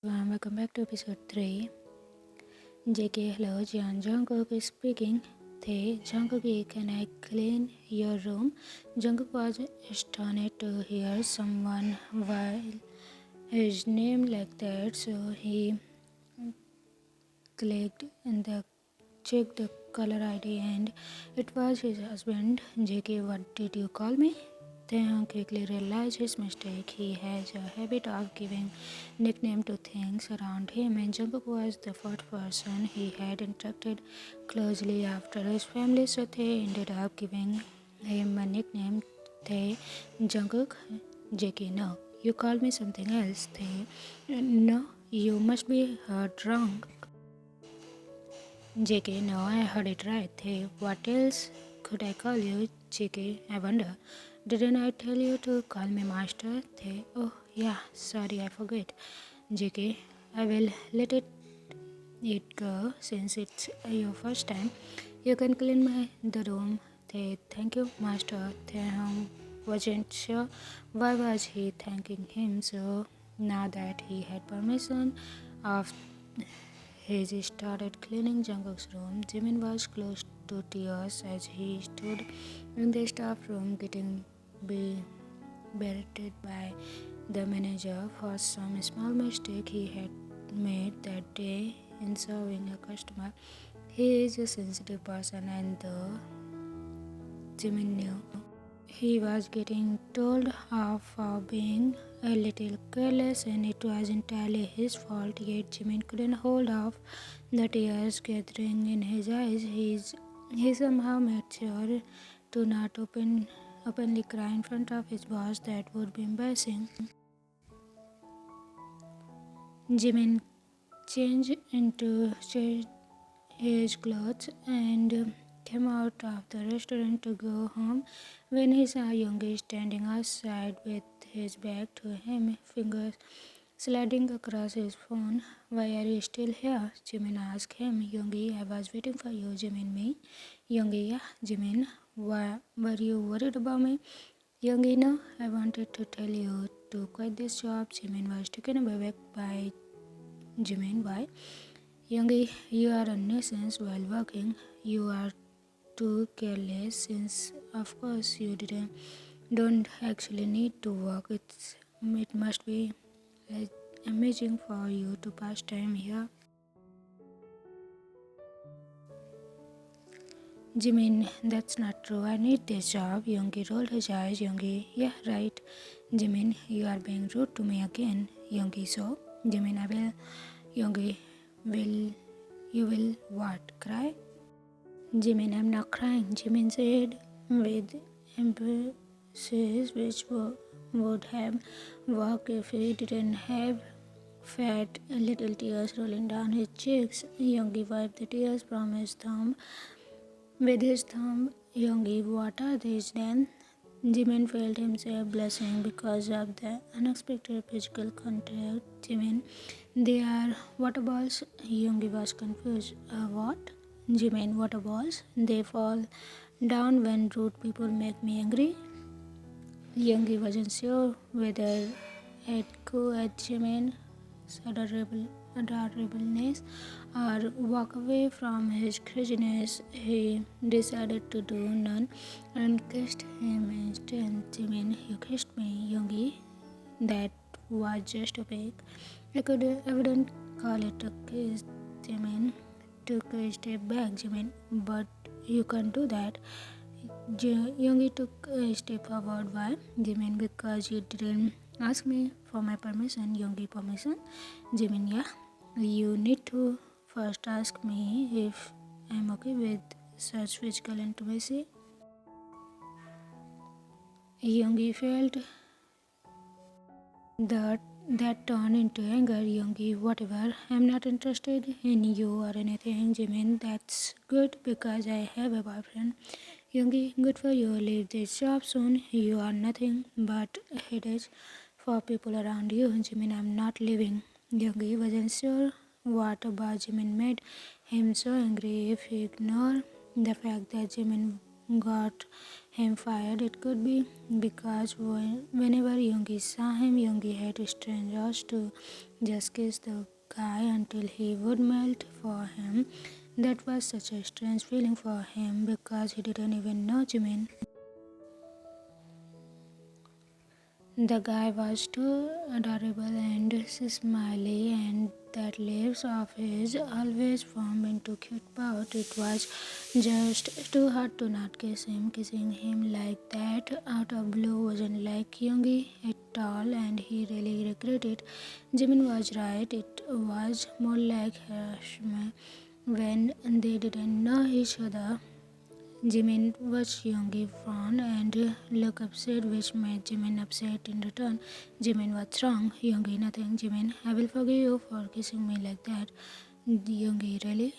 Welcome back to episode 3. JK, hello, Jungkook is speaking. Hey, Jungkook, can I clean your room? Jungkook was astonished to hear someone while his name like that, so he clicked and checked the caller ID and it was his husband. JK, what did you call me? Taehyung quickly realized his mistake. He has a habit of giving nickname to things around him, and Jungkook was the fourth person he had interacted closely after his family, so they ended up giving him a nickname. Tae Jungkook. JK, no, you called me something else. Tae, no, you must be heard wrong. JK, no, I heard it right. Hey, what else could I call you? JK, I wonder. Didn't I tell you to call me master? Hey, oh, yeah, sorry, I forget. JK, I will let it go since it's your first time. You can clean the room. Hey, thank you, master. Taehyung wasn't sure why was he thanking him, so now that he had permission of he started cleaning Jungkook's room. Jimin was close to tears as he stood in the staff room getting berated by the manager for some small mistake he had made that day in serving a customer. He is a sensitive person and Jimin knew. He was getting told off for being a little careless and it was entirely his fault, yet Jimin couldn't hold off the tears gathering in his eyes. He somehow made sure to not openly cry in front of his boss. That would be embarrassing. Jimin changed his clothes and came out of the restaurant to go home when he saw Yoongi standing outside with his back to him, fingers sliding across his phone. Why are you still here? Jimin asked him. Yoongi, I was waiting for you. Jimin, me? Yoongi, yeah. Jimin, were you worried about me? Yoongi, no. I wanted to tell you to quit this job. Jimin was taken aback by Jimin. Why? Yoongi, you are a nuisance while working. You are too careless since of course you don't actually need to work. It must be amazing for you to pass time here. Jimin, that's not true. I need this job. Yoongi rolled his eyes. Yoongi, yeah, right. Jimin, you are being rude to me again. Yoongi, so? Jimin, I will. Yoongi, you will what? Cry? Jimin, I'm not crying. Jimin said with emphasis, which would have worked if he didn't have fat little tears rolling down his cheeks. Yoongi wiped the tears from his thumb with his thumb. Yoongi, what are these then? Jimin felt himself blushing because of the unexpected physical contact. Jimin, they are water balls. Yoongi was confused. What? Jimin, water balls. They fall down when rude people make me angry. Yoongi wasn't sure whether it go at Jimin's adorableness or walk away from his craziness. He decided to do none and kissed him instead. Jimin, you kissed me, Yoongi. That was just a fake. I wouldn't call it a kiss. Jimin took a step back. Jimin, but you can't do that. Yoongi took a step forward. Why? Jimin, because you didn't ask me for my permission. Yoongi, permission? Jimin, yeah. You need to first ask me if I'm okay with such physical intimacy. Yoongi felt that turned into anger. Yoongi, whatever. I'm not interested in you or anything. Jimin, that's good because I have a boyfriend. Yoongi, good for you. Leave this job soon. You are nothing but a headache for people around you. Jimin, I'm not leaving. Yoongi wasn't sure what about Jimin made him so angry. If he ignored the fact that Jimin got him fired. It could be because whenever Yoongi saw him, Yoongi had strange urge to just kiss the guy until he would melt for him. That was such a strange feeling for him because he didn't even know Jimin. The guy was too adorable and smiley, and that lips of his always formed into cute pout. It was just too hard to not kiss him. Kissing him like that out of blue wasn't like Yoongi at all, and he really regretted. Jimin was right. It was more like harassment when they didn't know each other. Jimin watched Yoongi frown and look upset, which made Jimin upset in return. Jimin, what's wrong? Yoongi, nothing. Jimin, I will forgive you for kissing me like that. Yoongi, really?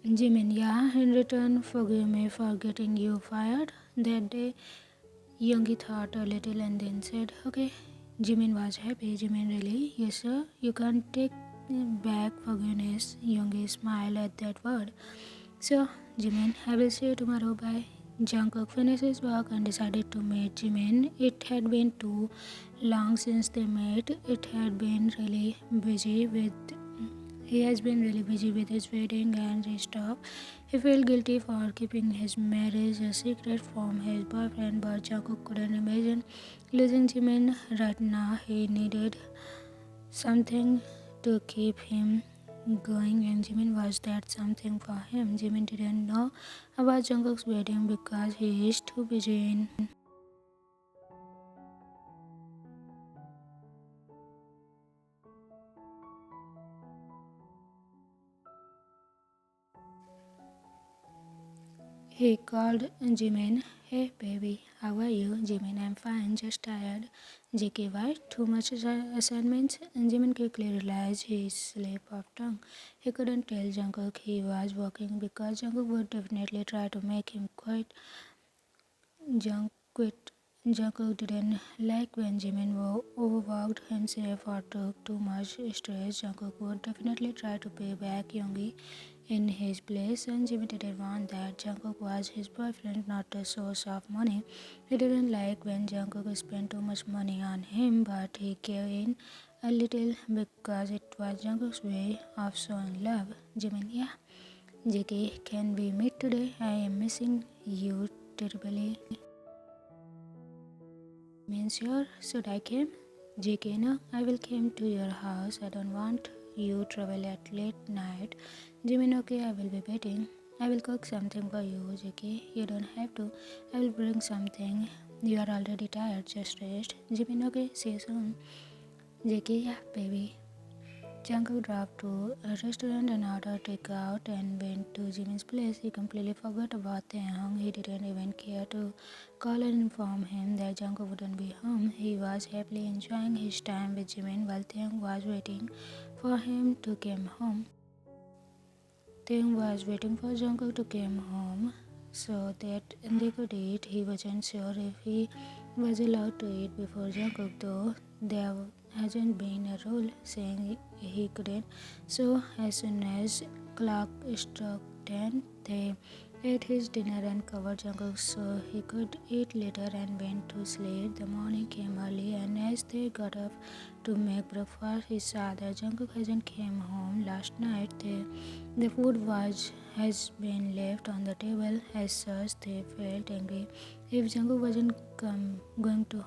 Jimin, yeah, in return, forgive me for getting you fired. That day, Yoongi thought a little and then said, okay. Jimin was happy. Jimin, really? Yes, sir. You can't take back forgiveness. Yoongi smiled at that word. So, Jimin, I will see you tomorrow. Bye. Jungkook finished his work and decided to meet Jimin. It had been too long since they met. He has been really busy with his wedding and stuff. He felt guilty for keeping his marriage a secret from his boyfriend, but Jungkook couldn't imagine losing Jimin right now. He needed something to keep him going, and Jimin was that something for him. Jimin didn't know about Jungkook's wedding because he is too busy in He called Jimin. Hey baby, how are you? Jimin, I'm fine, just tired. JK, why? Too much assignments? And Jimin quickly realized his slip of tongue. He couldn't tell Jungkook he was working because Jungkook would definitely try to make him quit. Jungkook didn't like when Jimin overworked himself or took too much stress. Jungkook would definitely try to pay back Yoongi in his place, and Jimin didn't want that. Jungkook was his boyfriend, not a source of money. He didn't like when Jungkook spent too much money on him, but he gave in a little because it was Jungkook's way of showing love. Jimin, yeah. JK, can we meet today? I am missing you terribly. Means sure, should I come? JK, no, I will come to your house. I don't want you travel at late night. Jimin, okay, I will be waiting. I will cook something for you, JK. You don't have to. I will bring something. You are already tired, just rest. Jimin, okay, see you soon. JK, yeah, baby. Jungkook drove to a restaurant and ordered takeout and went to Jimin's place. He completely forgot about Taehyung. He didn't even care to call and inform him that Jungkook wouldn't be home. He was happily enjoying his time with Jimin while Taehyung was waiting for him to come home. Taehyung was waiting for Jungkook to come home so that they could eat. He wasn't sure if he was allowed to eat before Jungkook, though there hasn't been a rule saying he couldn't. So as soon as clock struck 10, they ate his dinner and covered Jungkook so he could eat later and went to sleep. The morning came early, and as they got up to make breakfast, he saw that Jungkook hasn't came home last night. The food has been left on the table. As such, they felt angry. If Jungkook wasn't going to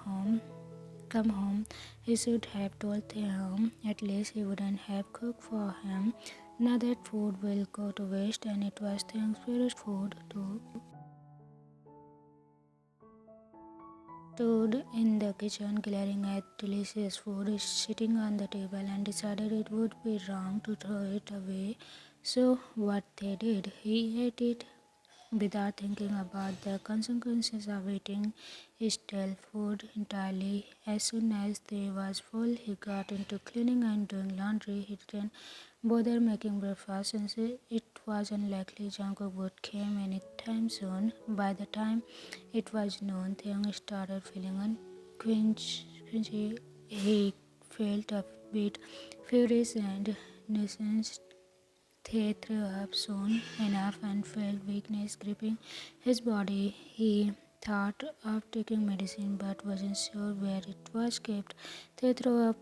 come home, he should have told Taehyung. At least he wouldn't have cooked for him. Now that food will go to waste, and it was Taehyung's favorite food too. Stood in the kitchen glaring at delicious food sitting on the table and decided it would be wrong to throw it away. So what they did, he ate it without thinking about the consequences of eating stale food entirely. As soon as they was full, he got into cleaning and doing laundry. He didn't bother making breakfast since it was unlikely Jungkook would come anytime soon. By the time it was noon, Taehyung started feeling quenchy. He felt a bit furious and nuisance. They threw up soon enough and felt weakness gripping his body. He thought of taking medicine but wasn't sure where it was kept. They threw up.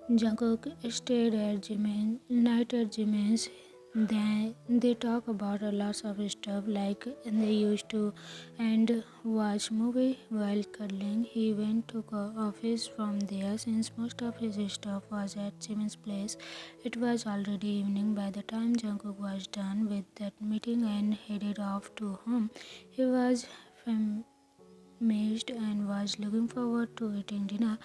Jungkook stayed at Jimin, night at Jimin's. Then they talk about a lot of stuff like they used to and watch movie while cuddling. He went to office from there since most of his stuff was at Jimin's place. It was already evening by the time Jungkook was done with that meeting and headed off to home. He was amazed and was looking forward to eating dinner,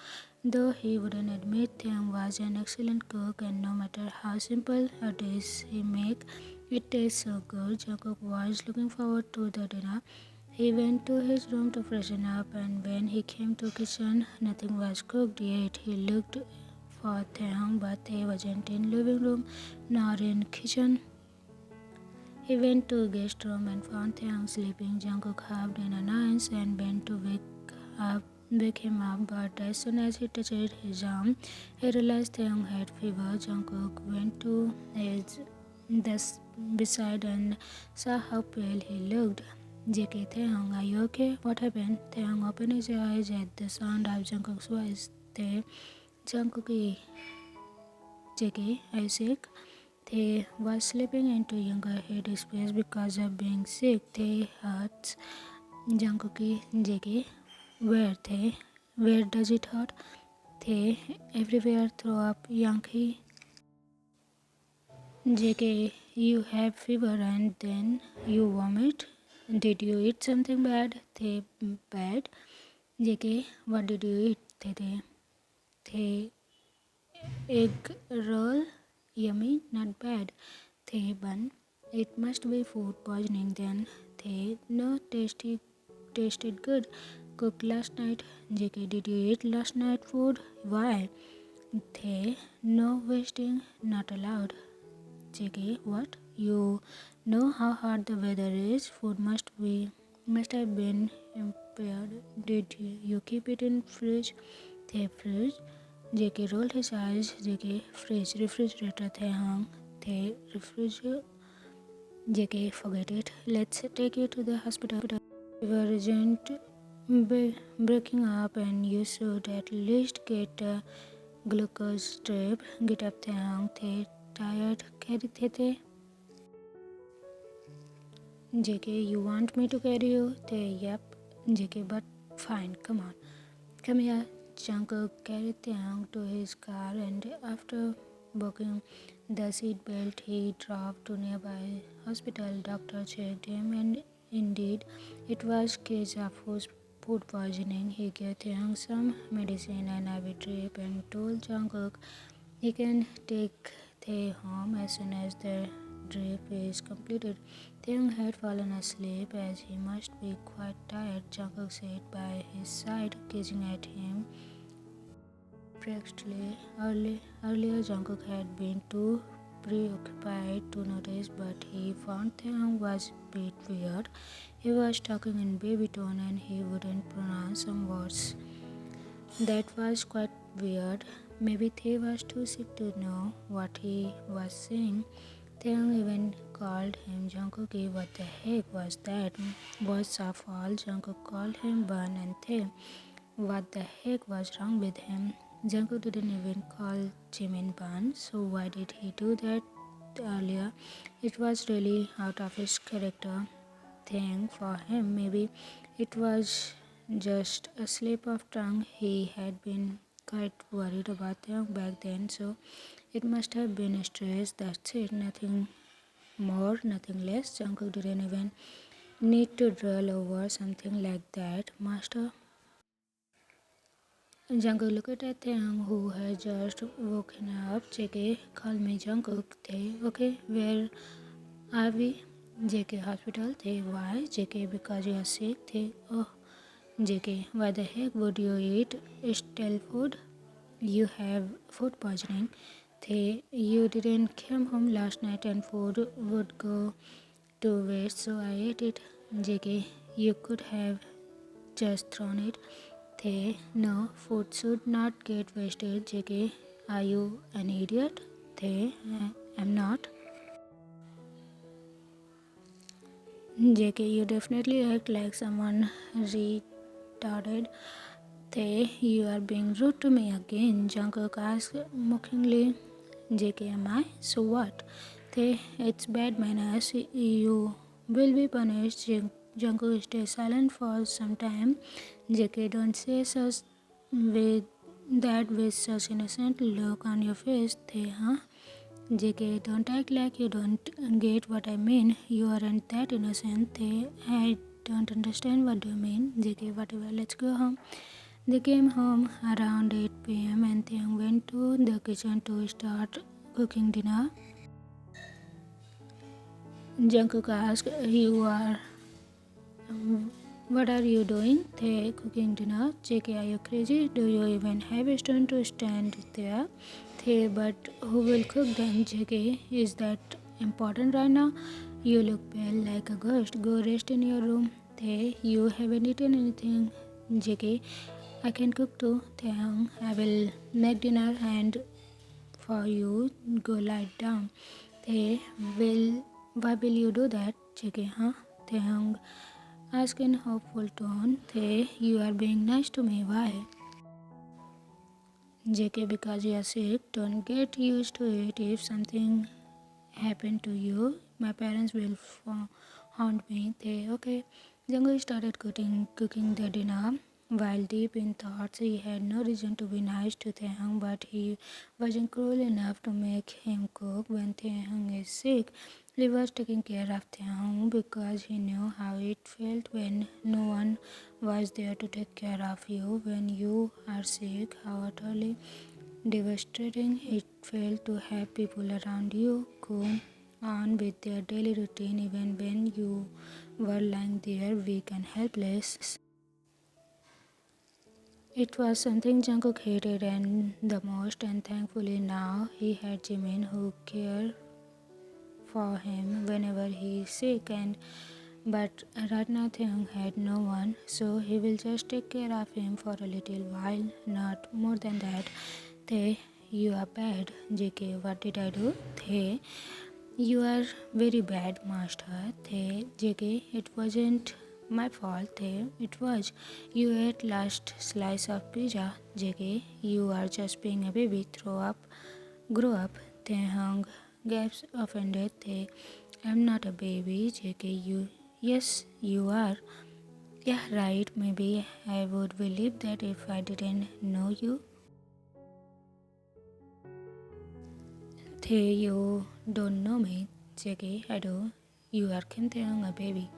though he wouldn't admit Taehyung was an excellent cook and no matter how simple a dish he make, it tastes so good. Jungkook was looking forward to the dinner. He went to his room to freshen up and when he came to kitchen, nothing was cooked yet. He looked for Taehyung but he wasn't in living room nor in kitchen. He went to guest room and found Taehyung sleeping. Jungkook hopped in an ice and went to wake him up, but as soon as he touched his arm, he realized Taehyung had fever. Jungkook went to his desk beside and saw how pale he looked. JK, Taehyung, are you okay? What happened? Taehyung opened his eyes at the sound of Jungkook's voice. Jungkook, JK, are you sick? They was slipping into younger head space because of being sick. They hurts. Jungkook, JK, where they? Where does it hurt? They everywhere throw up. Yankee, JK, you have fever and then you vomit. Did you eat something bad? They bad. JK, what did you eat? They egg roll. Yummy, not bad. They bun. It must be food poisoning then. They no tasted good. Cooked last night. JK, did you eat last night food? Why? They no wasting, not allowed. JK, what? You know how hot the weather is. Food must have been impaired. Did you keep it in fridge? They fridge. JK rolled his eyes. JK fridge refrigerator थे हम थे refrigerator. JK forget it. Let's take you to the hospital. You weren't breaking up and you should at least get a glucose drip. Get up थे हम थे tired carry थे. JK, you want me to carry you? Yep. JK, but fine, come on. Come here. Jungkook carried Taehyung to his car and after buckling the seat belt, he drove to nearby hospital. Doctor checked him and indeed it was case of food poisoning. He gave Taehyung some medicine and IV drip and told Jungkook he can take Tae home as soon as the drip is completed. Taehyung had fallen asleep as he must be quite tired. Jungkook sat by his side, gazing at him perplexedly. Earlier, Jungkook had been too preoccupied to notice, but he found Taehyung was a bit weird. He was talking in baby tone and he wouldn't pronounce some words. That was quite weird. Maybe Tae was too sick to know what he was saying. Taehyung even called him Jungkook. What the heck was that? Worst of all, Jungkook called him Bun and Tae. What the heck was wrong with him? Jungkook didn't even call Jimin Bun, so why did he do that earlier? It was really out of his character thing for him. Maybe it was just a slip of tongue. He had been quite worried about them back then, so it must have been stress. That's it, nothing more, nothing less. Jungkook didn't even need to dwell over something like that. Master. Jungkook looked at Taehyung, who had just woken up. JK, call me Jungkook. Tae, okay, where are we? JK, hospital. Tae, why? JK, because you are sick. Tae, oh. JK, why the heck would you eat stale food? You have food poisoning. Tae, you didn't come home last night and food would go to waste, so I ate it. JK, you could have just thrown it. Tae, no, food should not get wasted. JK, are you an idiot? Tae, I'm not. JK, you definitely act like someone retarded. Tae, you are being rude to me again. Jungkook asked mockingly. JK, am I? So what? Tae, it's bad manners. You will be punished. Jungkook stays silent for some time. JK, don't say such with with such innocent look on your face. Tae, huh? JK, don't act like you don't get what I mean. You aren't that innocent. I don't understand what you mean. JK, whatever, let's go home. They came home around 8 p.m. and Taehyung went to the kitchen to start cooking dinner. Jungkook asked, what are you doing? Tae, cooking dinner. JK, are you crazy? Do you even have a stone to stand there? Tae, but who will cook then? JK, is that important right now? You look pale like a ghost. Go rest in your room. Tae, you haven't eaten anything. JK, I can cook too. Taehyung, I will make dinner and for you, go lie down. Tae, why will you do that? JK, huh? Taehyung, ask in hopeful tone. Tae, you are being nice to me. Why? JK, because you are sick. Don't get used to it. If something happened to you, my parents will haunt me. Tae, okay. Jungkook started cooking the dinner. While deep in thoughts, he had no reason to be nice to Taehyung, but he wasn't cruel enough to make him cook when Taehyung is sick. He was taking care of Taehyung because he knew how it felt when no one was there to take care of you when you are sick, how utterly devastating it felt to have people around you go on with their daily routine even when you were lying there weak and helpless. It was something Jungkook hated and the most, and thankfully now he had Jimin who cared for him whenever he is sick. And but right now Taehyung had no one, so he will just take care of him for a little while, not more than that. Tae, you are bad. JK, what did I do? Tae, you are very bad, master. Tae, JK, it wasn't my fault. Tae, it was. You ate last slice of pizza. JK, you are just being a baby. Grow up. Taehyung gasped offended. Tae, I'm not a baby. JK, yes, you are. Yeah, right. Maybe I would believe that if I didn't know you. Tae, you don't know me. JK, I do. You are Kim Taehyung, a baby.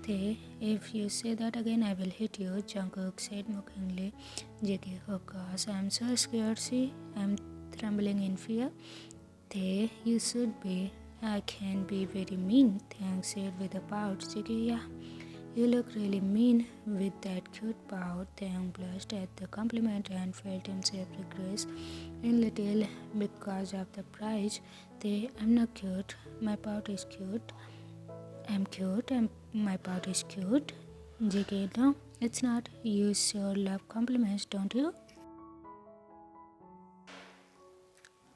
Tae, if you say that again, I will hit you. Jungkook said mockingly. JK, of course, I'm so scared. See, I'm trembling in fear. Tae, you should be. I can be very mean. Taehyung said with a pout. JK, yeah. You look really mean with that cute pout. Taehyung blushed at the compliment and felt himself regress in little because of the prize. I'm not cute. My pout is cute. I'm cute and my pout is cute. JK, no, it's not. You sure love compliments, don't you?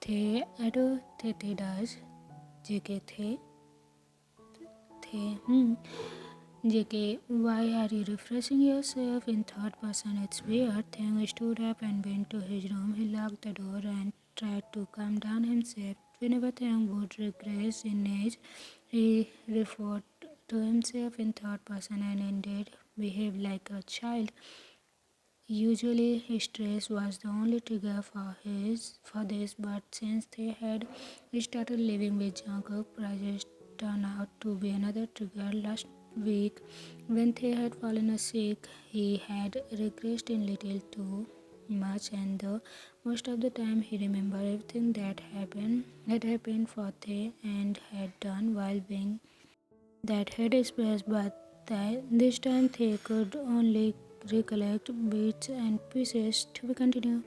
I do. Te does. JK, the. JK, why are you refreshing yourself in third person? It's weird. Taehyung stood up and went to his room. He locked the door and tried to calm down himself. Whenever Taehyung would regress in age, he referred to himself in third person and indeed behaved like a child. Usually, stress was the only trigger for this, but since they had started living with Jungkook, projects turned out to be another trigger. Last week, when they had fallen sick, he had regressed in little too much, and most of the time he remembered everything that had happened for they and had done while being that had expressed, but this time they could only recollect bits and pieces. To be continued.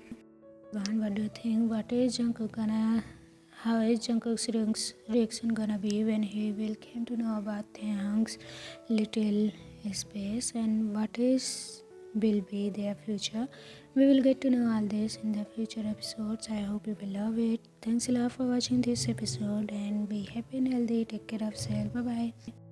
What do you think? What is Jungkook gonna How is Jungkook's reaction gonna be when he will came to know about Taehyung's little space, and what is will be their future? We will get to know all this in the future episodes. I hope you will love it. Thanks a lot for watching this episode, and be happy and healthy. Take care of yourself. Bye bye.